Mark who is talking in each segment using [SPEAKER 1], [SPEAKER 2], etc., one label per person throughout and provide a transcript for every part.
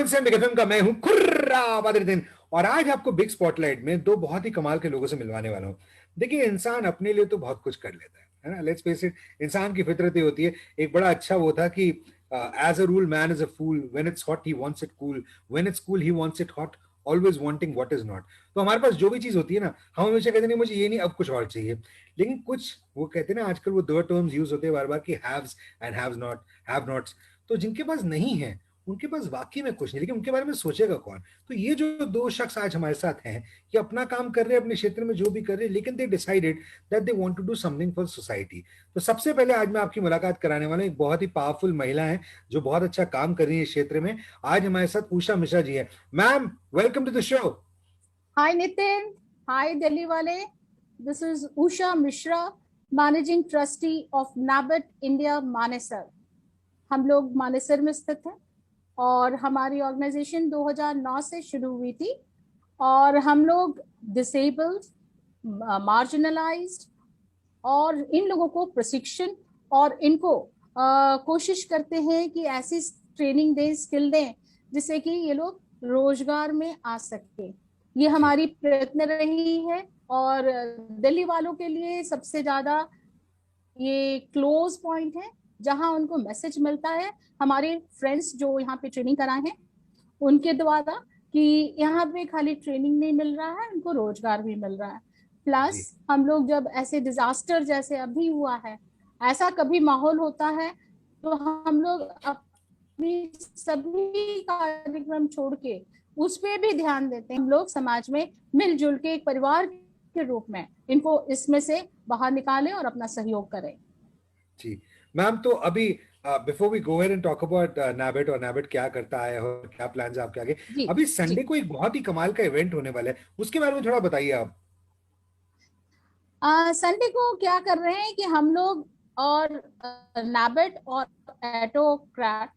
[SPEAKER 1] नमस्ते, big FM का मैं हूं खुर्रा बदरुद्दीन और आज आपको बिग स्पॉटलाइट में दो बहुत ही कमाल के लोगों से मिलवाने वाला हूं। देखिए, इंसान अपने लिए तो बहुत कुछ कर लेता है ना। लेट्स फेस इट, इंसान की फितरत ही होती है। एक बड़ा अच्छा वो था कि as a rule man is a fool, when it's hot he wants it cool, when it's cool he wants it hot, always wanting what is not. तो हमारे पास जो भी चीज होती है ना, हम हमेशा कहते नहीं मुझे ये नहीं, अब कुछ और चाहिए। लेकिन कुछ वो कहते हैं ना, आजकल वो दो टर्म्स यूज होते हैं बार बार कि haves and haves not, have nots. तो जिनके पास नहीं है उनके पास वाकई में कुछ नहीं, लेकिन उनके बारे में सोचेगा कौन? तो ये जो दो शख्स आज हमारे साथ हैं, ये अपना काम कर रहे हैं अपने क्षेत्र में जो भी कर रहे हैं, लेकिन they decided that they want to do something for society. तो सबसे पहले आज मैं आपकी मुलाकात कराने वाला हूं, एक बहुत ही पावरफुल महिला है जो बहुत अच्छा काम कर रही है इस क्षेत्र में। आज हमारे साथ उषा मिश्रा जी है। Ma'am, welcome to the show.
[SPEAKER 2] Hi Nitin, hi Delhi wale. This is Usha Mishra, managing trustee of NABET India Manesar. हम लोग मानेसर में स्थित हैं और हमारी ऑर्गेनाइजेशन 2009 से शुरू हुई थी और हम लोग डिसेबल्ड, मार्जिनलाइज्ड और इन लोगों को प्रशिक्षण और इनको कोशिश करते हैं कि ऐसी ट्रेनिंग दें, स्किल दें जिससे कि ये लोग रोजगार में आ सके। ये हमारी प्रयत्न रही है और दिल्ली वालों के लिए सबसे ज्यादा ये क्लोज पॉइंट है जहां उनको मैसेज मिलता है हमारे फ्रेंड्स जो यहाँ पे ट्रेनिंग कराए हैं उनके द्वारा कि यहाँ पे खाली ट्रेनिंग नहीं मिल रहा है, उनको रोजगार भी मिल रहा है। प्लस हम लोग जब ऐसे डिजास्टर जैसे अभी हुआ है, ऐसा कभी माहौल होता है तो हम लोग अपनी सभी कार्यक्रम छोड़ के उस पे भी ध्यान देते हैं। हम लोग समाज में मिलजुल के एक परिवार के रूप में इनको इसमें से बाहर निकालें और अपना सहयोग करें।
[SPEAKER 1] जी मैम, तो अभी before we go ahead and talk about NABET और नाबेट क्या करता है और क्या प्लान्स है आपके आगे, अभी संडे को एक बहुत ही कमाल का इवेंट होने वाला है, उसके बारे में थोड़ा बताइए आप।
[SPEAKER 2] संडे को क्या कर रहे हैं कि हम लोग और नाबेट और एटोक्रैट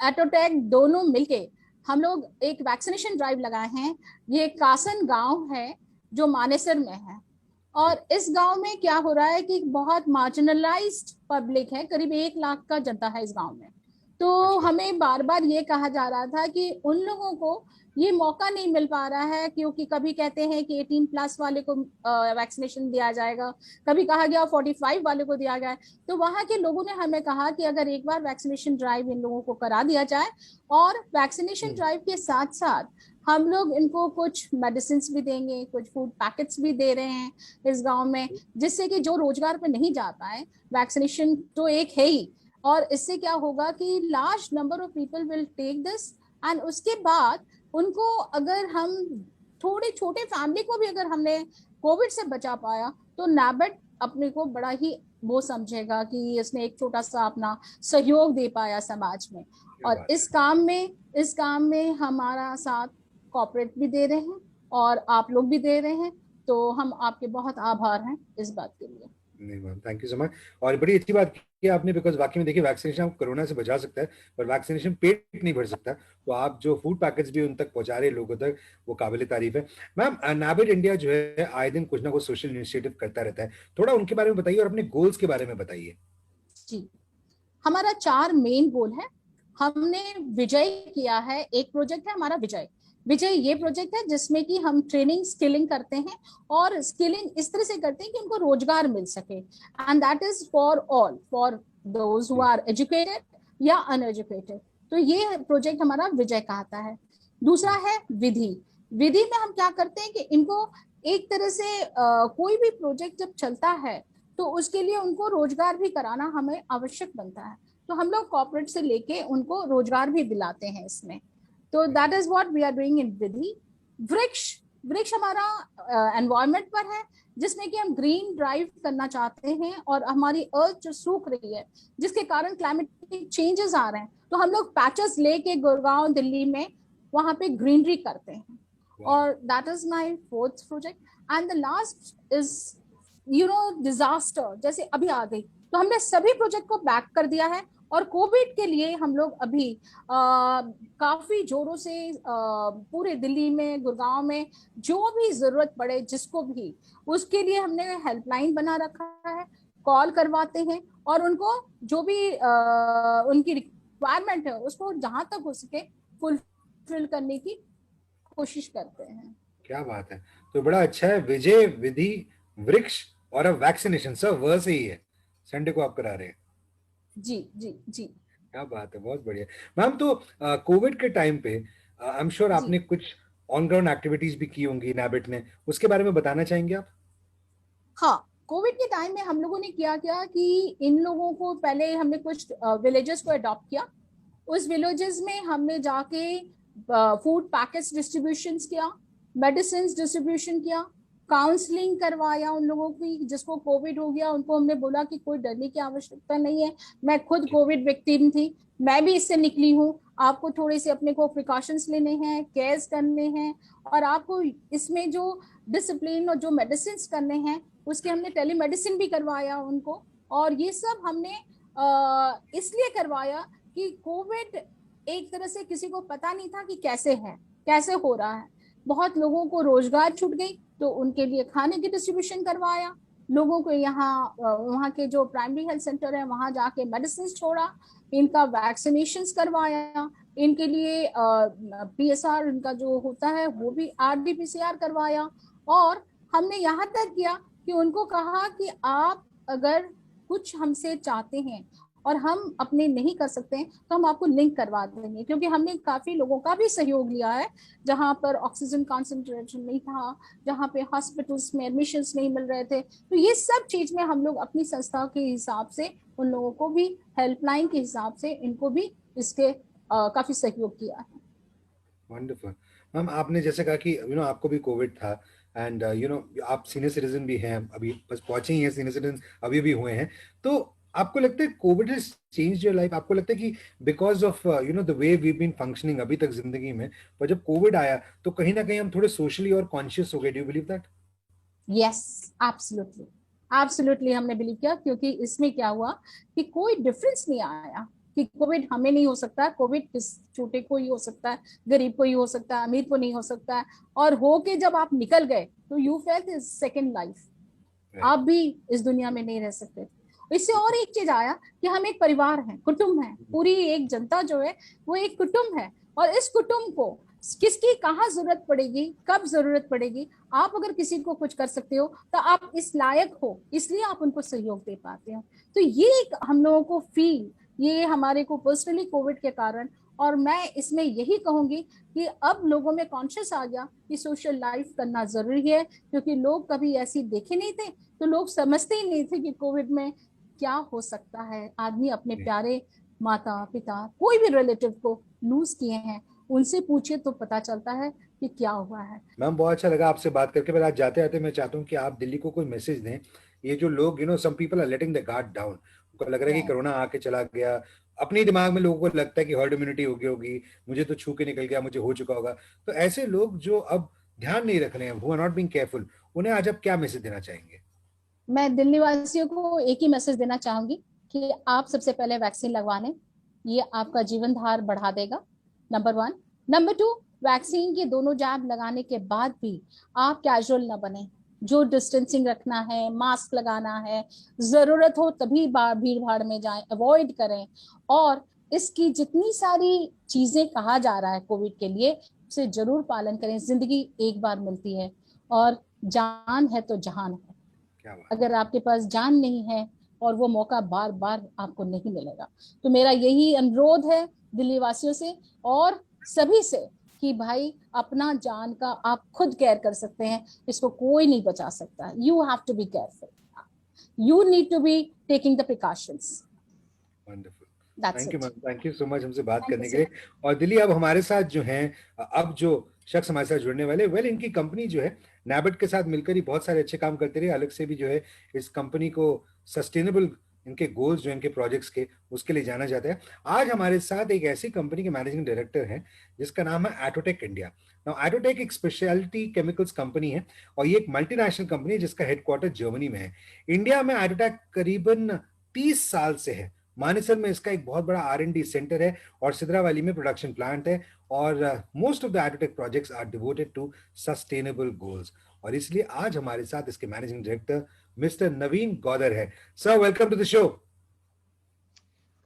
[SPEAKER 2] एटोटेक दोनों मिलके हम लोग एक वैक्सीनेशन ड्राइव लगाए हैं। ये कासन गांव है जो मानेसर में है और इस गांव में क्या हो रहा है कि बहुत मार्जिनलाइज्ड पब्लिक है, करीब 1 लाख का जनता है इस गांव में। तो हमें बार बार ये कहा जा रहा था कि उन लोगों को ये मौका नहीं मिल पा रहा है क्योंकि कभी कहते हैं कि 18+ वाले को वैक्सीनेशन दिया जाएगा, कभी कहा गया 45 वाले को दिया जाए। तो वहां के लोगों ने हमें कहा कि अगर एक बार वैक्सीनेशन ड्राइव इन लोगों को करा दिया जाए और वैक्सीनेशन ड्राइव के साथ साथ हम लोग इनको कुछ मेडिसिन भी देंगे, कुछ फूड पैकेट्स भी दे रहे हैं इस गांव में, जिससे कि जो रोजगार पे नहीं जा पाए, वैक्सीनेशन तो एक है ही, और इससे क्या होगा कि large number of people will take this and उसके बाद उनको अगर हम थोड़े छोटे फैमिली को भी अगर हमने कोविड से बचा पाया तो नाबेट अपने को बड़ा ही वो समझेगा कि इसने एक छोटा सा अपना सहयोग दे पाया समाज में। और इस काम में हमारा साथ कॉर्पोरेट भी दे रहे हैं और आप लोग भी दे रहे हैं, तो हम आपके बहुत आभार हैं इस बात के लिए।
[SPEAKER 1] नहीं ma'am, thank you so much. और बड़ी अच्छी बात की आपने, बिकॉज वाकई में देखिए, वैक्सीनेशन आपको कोरोना से बचा सकता है पर वैक्सीनेशन पेट नहीं भर सकता। तो आप जो फूड पैकेट्स भी उन तक पहुंचा रहे हैं लोगों तक, वो काबिल तारीफ है। मैम, नाबेट इंडिया जो है आए दिन कुछ ना कुछ सोशल इनिशिएटिव करता रहता है, थोड़ा उनके बारे में बताइए और अपने गोल्स के बारे में बताइए।
[SPEAKER 2] जी, हमारा 4 मेन गोल है। हमने विजय किया है, एक प्रोजेक्ट है हमारा विजय। विजय ये प्रोजेक्ट है जिसमें कि हम ट्रेनिंग स्किलिंग करते हैं और स्किलिंग इस तरह से करते हैं कि उनको रोजगार मिल सके, and that is for all, for those who are educated या अनएजुकेटेड। तो ये प्रोजेक्ट हमारा विजय कहता है। दूसरा है विधि। विधि में हम क्या करते हैं कि इनको एक तरह से कोई भी प्रोजेक्ट जब चलता है तो उसके लिए उनको रोजगार भी कराना हमें आवश्यक बनता है, तो हम लोग कॉर्पोरेट से लेके उनको रोजगार भी दिलाते हैं इसमें। तो that is what we are doing in विधि। वृक्ष वृक्ष हमारा एनवायरमेंट पर है जिसमें कि हम ग्रीन ड्राइव करना चाहते हैं और हमारी अर्थ जो सूख रही है जिसके कारण क्लाइमेटिक चेंजेस आ रहे हैं, तो हम लोग पैचेस लेके गुड़गांव दिल्ली में वहां पे ग्रीनरी करते हैं। और that is my 4th project. And the last is disaster जैसे अभी आ गई, तो हमने सभी प्रोजेक्ट को बैक कर दिया है और कोविड के लिए हम लोग अभी काफी जोरों से पूरे दिल्ली में, गुड़गांव में जो भी जरूरत पड़े जिसको भी, उसके लिए हमने हेल्पलाइन बना रखा है, कॉल करवाते हैं और उनको जो भी उनकी रिक्वायरमेंट है उसको जहां तक हो सके फुलफिल करने की कोशिश करते हैं।
[SPEAKER 1] क्या बात है। तो बड़ा अच्छा है, विजय विधि वृक्ष और अब वैक्सीनेशन सब वह से ही है, संडे को आप करा रहे हैं।
[SPEAKER 2] जी जी जी
[SPEAKER 1] क्या बात है, बहुत बढ़िया। मैम तो कोविड के टाइम पे आई एम श्योर
[SPEAKER 2] जी।
[SPEAKER 1] आपने कुछ ऑन ग्राउंड एक्टिविटीज भी की होंगी नैबिट ने, उसके बारे में बताना चाहेंगे आप?
[SPEAKER 2] हाँ, कोविड के टाइम में हम लोगों ने किया क्या कि इन लोगों को पहले हमने कुछ विलेजेस को अडॉप्ट किया। उस विलेजेस में हमने जाके फूड पैकेट्स डिस्ट्रीब्यूशन किया, मेडिसिन डिस्ट्रीब्यूशन किया, काउंसलिंग करवाया उन लोगों की जिसको कोविड हो गया। उनको हमने बोला कि कोई डरने की आवश्यकता नहीं है, मैं खुद कोविड विक्टिम थी, मैं भी इससे निकली हूँ, आपको थोड़े से अपने को प्रिकॉशंस लेने हैं, केयर्स करने हैं, और आपको इसमें जो डिसिप्लिन और जो मेडिसिन करने हैं उसके हमने टेलीमेडिसिन भी करवाया उनको। और ये सब हमने इसलिए करवाया कि कोविड एक तरह से किसी को पता नहीं था कि कैसे है, कैसे हो रहा है। बहुत लोगों को रोजगार छूट गई तो उनके लिए खाने की डिस्ट्रीब्यूशन करवाया, लोगों को यहाँ वहाँ के जो प्राइमरी हेल्थ सेंटर है वहां जाके मेडिसिन छोड़ा, इनका वैक्सीनेशन करवाया, इनके लिए PSR इनका जो होता है वो भी RT-PCR करवाया। और हमने यहाँ तक किया कि उनको कहा कि आप अगर कुछ हमसे चाहते हैं और हम अपने नहीं कर सकते हैं तो हम आपको लिंक करवा देंगे, क्योंकि हमने काफी लोगों का भी सहयोग लिया है जहां पर ऑक्सीजन कॉन्सेंट्रेशन नहीं था, जहां पे हॉस्पिटल्स में एडमिशन नहीं मिल रहे थे। तो ये सब चीज में हम लोग अपनी संस्था के हिसाब से उन लोगों को भी हेल्पलाइन के हिसाब से इनको भी इसके काफी सहयोग किया है।
[SPEAKER 1] वंडरफुल। मैम आपने जैसे कहा कि आपको भी कोविड था, एंड आप सीनियर सिटीजन भी हैं, अभी बस पहुंचे ही हैं, सीनियर सिटीजन अभी भी हुए हैं। तो आपको लगता है COVID has changed your life? आपको लगता है कि because of the way we been functioning अभी तक जिंदगी में, पर जब कोविड आया तो कहीं ना कहीं हम थोड़े सोशली और कॉन्शियस हो गए? Do you believe that?
[SPEAKER 2] Yes, absolutely, absolutely हमने बिलीव किया, क्योंकि इसमें क्या हुआ कि कोई डिफरेंस नहीं आया कि कोविड हमें नहीं हो सकता, कोविड किस छोटे को ही हो सकता है, गरीब को ही हो सकता है, अमीर को नहीं हो सकता है। और हो के जब आप निकल गए तो you felt is second life, आप भी इस दुनिया में नहीं रह सकते। इससे और एक चीज आया कि हम एक परिवार हैं, कुटुंब है, पूरी एक जनता जो है वो एक कुटुंब है। और इस कुटुंब को किसकी कहाँ जरूरत पड़ेगी, कब जरूरत पड़ेगी, आप अगर किसी को कुछ कर सकते हो तो आप इस लायक हो, इसलिए आप उनको सहयोग दे पाते हो। तो ये एक हम लोगों को फील, ये हमारे को पर्सनली कोविड के कारण। और मैं इसमें यही कहूंगी कि अब लोगों में कॉन्शियस आ गया कि सोशल लाइफ करना जरूरी है, क्योंकि लोग कभी ऐसी देखे नहीं थे, तो लोग समझते ही नहीं थे कि कोविड में क्या हो सकता है। आदमी अपने प्यारे माता पिता कोई भी रिलेटिव को लूज किए हैं, उनसे पूछे तो पता चलता है कि क्या हुआ है।
[SPEAKER 1] मैम बहुत अच्छा लगा आपसे बात करके, पर आज जाते जाते मैं चाहता हूँ कि आप दिल्ली को कोई मैसेज दें। ये जो लोग some people are letting the guard down, उनको लग रहा है कि
[SPEAKER 2] यस,
[SPEAKER 1] कोरोना आके चला गया, अपने दिमाग में लोगों को लगता है कि हर्ड इम्यूनिटी हो गई होगी, मुझे तो छू के निकल गया, मुझे हो चुका होगा। तो ऐसे लोग जो अब ध्यान नहीं रख रहे हैं, who are not being careful, उन्हें आज आप क्या मैसेज देना चाहेंगे?
[SPEAKER 2] मैं दिल्ली वासियों को एक ही मैसेज देना चाहूंगी कि आप सबसे पहले वैक्सीन लगवा लें, ये आपका जीवन धार बढ़ा देगा, नंबर 1। नंबर 2, वैक्सीन के दोनों जैब लगाने के बाद भी आप कैजुअल ना बने, जो डिस्टेंसिंग रखना है, मास्क लगाना है, जरूरत हो तभी भीड़ भाड़ में जाएं, अवॉइड करें। और इसकी जितनी सारी चीजें कहा जा रहा है कोविड के लिए, उसे जरूर पालन करें। जिंदगी एक बार मिलती है और जान है तो जहान है।
[SPEAKER 1] क्या बात।
[SPEAKER 2] अगर आपके पास जान नहीं है और वो मौका बार बार आपको नहीं मिलेगा, तो मेरा यही अनुरोध है दिल्ली वासियों से और सभी से कि भाई अपना जान का आप खुद केयर कर सकते हैं, इसको कोई नहीं बचा सकता। You have to be careful, you need to be taking the precautions.
[SPEAKER 1] Wonderful.
[SPEAKER 2] That's
[SPEAKER 1] thank you
[SPEAKER 2] it.
[SPEAKER 1] Ma'am, thank you so much हमसे बात
[SPEAKER 2] थैंक यू
[SPEAKER 1] करने के
[SPEAKER 2] सो
[SPEAKER 1] लिए।
[SPEAKER 2] मच।
[SPEAKER 1] और दिल्ली अब हमारे साथ जो हैं, अब जो शख्स हमारे साथ जुड़ने वाले, वेल इनकी कंपनी जो है नैबेट के साथ मिलकर ही बहुत सारे अच्छे काम करते रहे, अलग से भी जो है इस कंपनी को सस्टेनेबल, इनके गोल्स जो इनके प्रोजेक्ट्स के, उसके लिए जाना जाता है। आज हमारे साथ एक ऐसी कंपनी के मैनेजिंग डायरेक्टर हैं जिसका नाम है एटोटेक इंडिया। नाउ एटोटेक एक स्पेशलिटी केमिकल्स कंपनी है और ये एक मल्टीनेशनल कंपनी है जिसका हेडक्वार्टर जर्मनी में है। इंडिया में एटोटेक करीबन 30 साल से है। मानेसर में इसका एक बहुत बड़ा R&D सेंटर है और सिद्रावाली में प्रोडक्शन प्लांट है। और most of the Atotech projects are devoted to sustainable goals. और इसलिए आज हमारे साथ इसके managing director mister Naveen Gaudar है। Sir welcome to the show.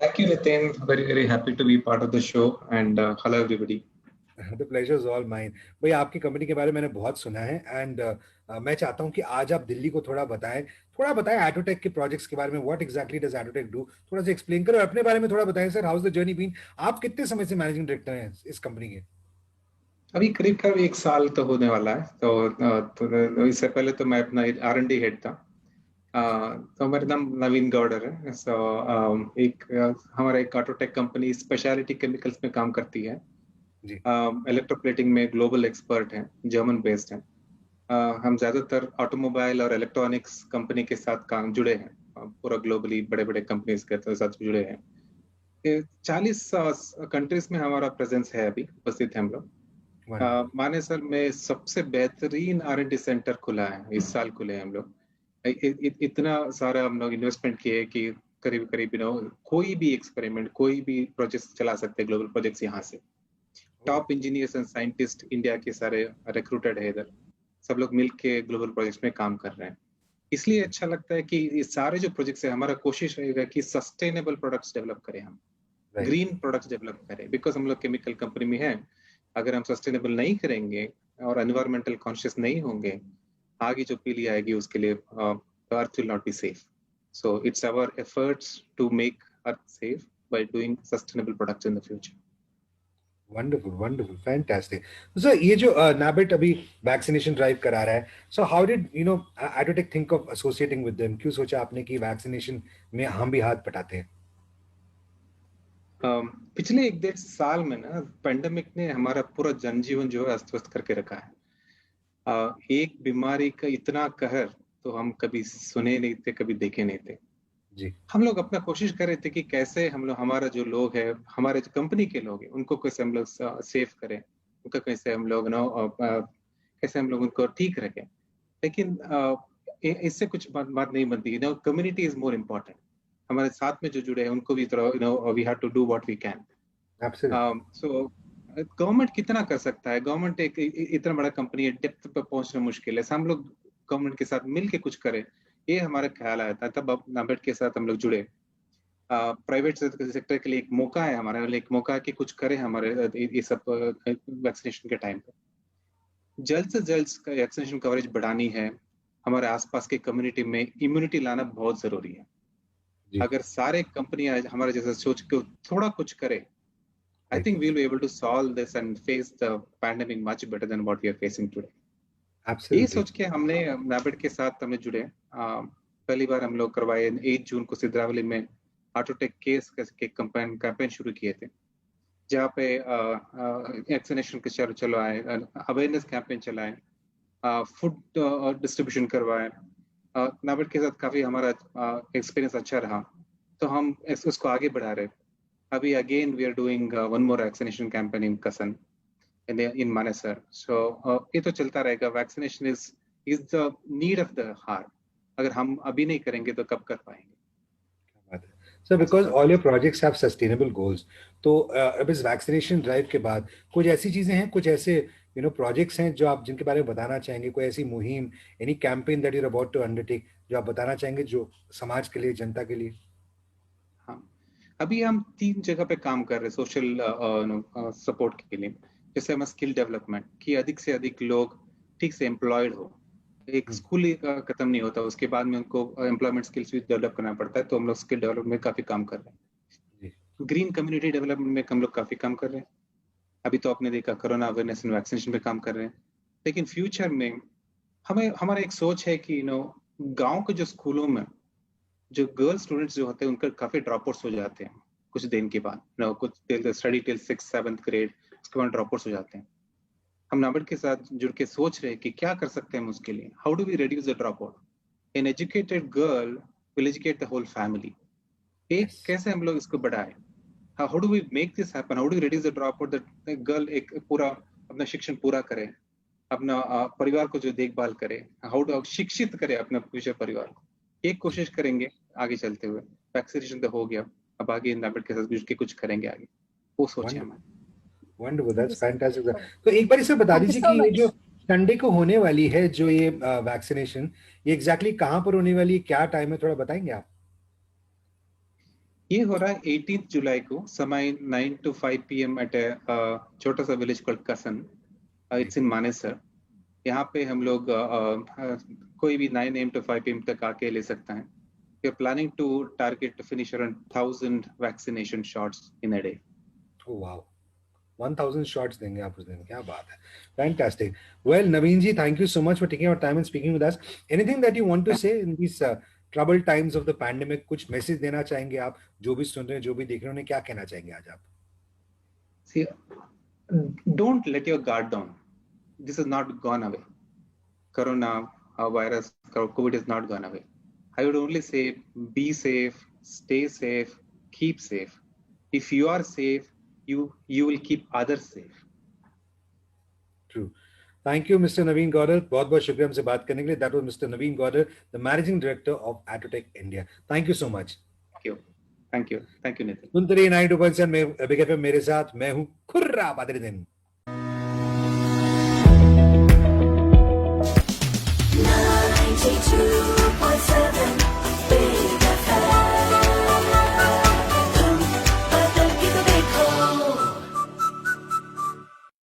[SPEAKER 3] Thank you, Nitin. Very, very happy to be part of the show. And hello, everybody.
[SPEAKER 1] The pleasure is all mine. भाई आपकी company के बारे में मैंने बहुत सुना है एंड मैं चाहता हूँ कि आज आप दिल्ली को थोड़ा बताएं एटोटेक के प्रोजेक्ट्स के बारे में। व्हाट एग्जैक्टली डज एटोटेक डू, थोड़ा सा एक्सप्लेन करें और अपने बारे में थोड़ा बताएं sir. How is the journey been? आप कितने समय से मैनेजिंग डायरेक्टर हैं इस कंपनी के?
[SPEAKER 3] अभी करीब करीब 1 साल तो होने वाला है। तो इससे पहले तो मैं अपना R&D हेड था। तो मेरा नाम नवीन गौडर है। हमारा एक ऑटोटेक कंपनी स्पेशलिटी केमिकल्स में काम करती है।
[SPEAKER 1] जी।
[SPEAKER 3] इलेक्ट्रोप्लेटिंग में ग्लोबल एक्सपर्ट हैं, जर्मन बेस्ड हैं। हम ज्यादातर ऑटोमोबाइल और इलेक्ट्रॉनिक्स कंपनी के साथ काम जुड़े हैं। पूरा ग्लोबली बड़े बड़े कंपनीज के साथ जुड़े हैं। 40 कंट्रीज में हमारा प्रेजेंस है, अभी उपस्थित है हम लोग। मानेसर में सबसे बेहतरीन R&D सेंटर खुला है, इस साल खुले हैं हम लोग। इतना सारा हम लोग इन्वेस्टमेंट किए कि करीब करीब कोई भी एक्सपेरिमेंट, कोई भी प्रोजेक्ट चला सकते हैं, ग्लोबल प्रोजेक्ट्स यहाँ से। Top engineers and scientist India के सारे रिक्रूटेड है इधर। सब लोग मिलके ग्लोबल प्रोजेक्ट्स में काम कर रहे हैं। इसलिए अच्छा लगता है कि ये सारे जो प्रोजेक्ट्स है, हमारा कोशिश रहेगा कि सस्टेनेबल प्रोडक्ट्स डेवलप करें, हम ग्रीन प्रोडक्ट्स डेवलप करें। बिकॉज हम लोग केमिकल कंपनी में है, अगर हम सस्टेनेबल नहीं करेंगे और एनवायरमेंटल कॉन्शियस नहीं होंगे, आगे जो पीढ़ी आएगी उसके लिए earth will not be safe. So it's our efforts to make earth safe by doing sustainable products in the future.
[SPEAKER 1] Wonderful wonderful fantastic. Sir ये जो नाबेट अभी वैक्सीनेशन ड्राइव करा रहा है, so how did Atotech think of associating with them? क्यों सोचा आपने कि वैक्सीनेशन में हम भी हाथ बटाते हैं?
[SPEAKER 3] पिछले 1-1.5 साल में ना पेंडेमिक ने हमारा पूरा जनजीवन जो है अस्त व्यस्त करके रखा है। एक बीमारी का इतना कहर तो हम कभी सुने नहीं थे, कभी देखे नहीं थे
[SPEAKER 1] जी।
[SPEAKER 3] हम लोग अपना कोशिश कर रहे थे कि कैसे हम लोग, हमारा जो लोग है, हमारे जो कंपनी के लोग हैं, उनको कैसे हम लोग सेफ करें, उनका कैसे हम लोग कैसे हम लोग उनको ठीक रखें। लेकिन इससे कुछ बात नहीं बनती। Community is more important. हमारे साथ में जो जुड़े हैं उनको भी we have to do what we can. So government कितना कर सकता है? गवर्नमेंट एक इतना बड़ा कंपनी है, डेप्थ पर पहुंचना मुश्किल है। हम लोग गवर्नमेंट के साथ मिलके कुछ करें, ये हमारा ख्याल आया था, तब अब नाबेड के साथ हम लोग जुड़े। प्राइवेट सेक्टर के लिए एक मौका है, हमारे लिए एक मौका है कि कुछ करें हमारे ये सब वैक्सीनेशन के टाइम पे। जल्द से जल्द वैक्सीनेशन कवरेज बढ़ानी है। हमारे आसपास के कम्युनिटी में इम्यूनिटी लाना बहुत जरूरी है। अगर सारे कंपनियां हमारे जैसा सोच के थोड़ा कुछ करे, I think we'll be able to solve this and face the pandemic much better than what we are facing today.
[SPEAKER 1] Absolutely.
[SPEAKER 3] ये सोच के हमने नाबेड के साथ हमने जुड़े। पहली बार हम लोग करवाए 8 जून को सिद्रावली में ऑटोटेक केस के कैंपेन शुरू किए थे, जहाँ पे वैक्सीनेशन के चलवाए, अवेयरनेस कैंपेन चलाए, फूड डिस्ट्रीब्यूशन करवाए। नाबेड के साथ काफी हमारा एक्सपीरियंस अच्छा रहा, तो हम उसको आगे बढ़ा रहे। अभी again we are doing one more vaccination campaign in कसन, in Manesar. So ये तो चलता रहेगा। Vaccination is the need of the heart. अगर हम अभी नहीं करेंगे तो कब कर पाएंगे?
[SPEAKER 1] So because all your projects have sustainable goals, तो अब इस वैक्सीनेशन ड्राइव के बाद कुछ ऐसी चीजें हैं, कुछ ऐसे प्रोजेक्ट्स हैं जो आप जिनके बारे में बताना चाहेंगे? कोई ऐसी मुहिम, any campaign that you are about to undertake जो आप बताना चाहेंगे, जो समाज के लिए, जनता के लिए?
[SPEAKER 3] हाँ, अभी हम 3 जगह पे काम कर रहे हैं सोशल सपोर्ट के लिए। जैसे हम स्किल डेवलपमेंट कि अधिक से अधिक लोग ठीक से एम्प्लॉयड हो। एक स्कूल ही खत्म नहीं होता, उसके बाद में उनको एम्प्लॉयमेंट स्किल्स भी डेवलप करना पड़ता है। तो हम लोग स्किल डेवलपमेंट में काफी काम कर रहे हैं। ग्रीन कम्युनिटी डेवलपमेंट में हम लोग काफी काम कर रहे हैं। अभी तो आपने देखा कोरोना अवेयरनेस एंड वैक्सीनेशन पे काम कर रहे हैं। लेकिन फ्यूचर में हमारा एक सोच है कि गाँव के जो स्कूलों में जो गर्ल स्टूडेंट्स जो होते हैं उनका काफी ड्रॉप आउट्स हो जाते हैं कुछ दिन के बाद। कुछ स्टडी टिल 6th-7th ग्रेड, उसके बाद ड्रॉप आउट्स हो जाते हैं। हम नाबेड के साथ जुड़ के सोच रहे हैं कि क्या कर सकते हैं हम उसके लिए। How do we reduce the drop out? An educated girl will educate the whole family. एक कैसे हम लोग इसको बढ़ाए? How do we make this happen? How do we reduce the drop out? That girl एक पूरा अपना शिक्षण पूरा करे, अपना परिवार को जो देखभाल करे, हाउ डू शिक्षित करे अपना फ्यूचर परिवार को। एक कोशिश करेंगे आगे चलते हुए। वैक्सीनेशन तो हो गया, अब आगे नाबेड के साथ जुड़ के कुछ करेंगे आगे, वो सोचे हमारे।
[SPEAKER 1] Wonderful, that's fantastic. तो एक बार इसे बता दीजिए कि ये जो संडे को होने वाली है, जो ये वैक्सीनेशन, ये एग्जैक्टली कहाँ पर होने वाली है, क्या टाइम है, थोड़ा बताएंगे आप?
[SPEAKER 3] ये हो रहा है 18 जुलाई को, समय 9 to 5 PM एट छोटा सा विलेज कॉल्ड कसन, इट्स इन मानेसर। यहाँ पे हम लोग कोई भी 9 AM to 5 PM तक आके ले सकता है। We are planning to target to finish around 1,000 vaccination shots in a day.
[SPEAKER 1] Oh wow, 1000 shots देंगे आप उस दिन, क्या बात है, fantastic. Well, Naveen ji, thank you so much for taking your time and speaking with us. Anything that you want to say in these troubled times of the pandemic? कुछ message देना चाहेंगे आप, जो भी सुन रहे हैं, जो भी देख रहे हैं, उन्हें क्या कहना चाहेंगे आज आप?
[SPEAKER 3] See, don't let your guard down. This is not gone away. Corona virus, COVID is not gone away. I would only say be safe, stay safe, keep safe. If you are safe, you will keep others safe.
[SPEAKER 1] True. Thank you, Mr. Naveen Gaurav. बहुत बहुत शुक्रिया हमसे बात करने के लिए. That was Mr. Naveen Gaurav, the Managing Director of Attotech India. Thank you so much.
[SPEAKER 3] Thank you, Nitin.
[SPEAKER 1] सुनते रहिए 92.7 में बिग एफएम, मेरे साथ मैं हूँ खुर्रा बदरुद्दीन.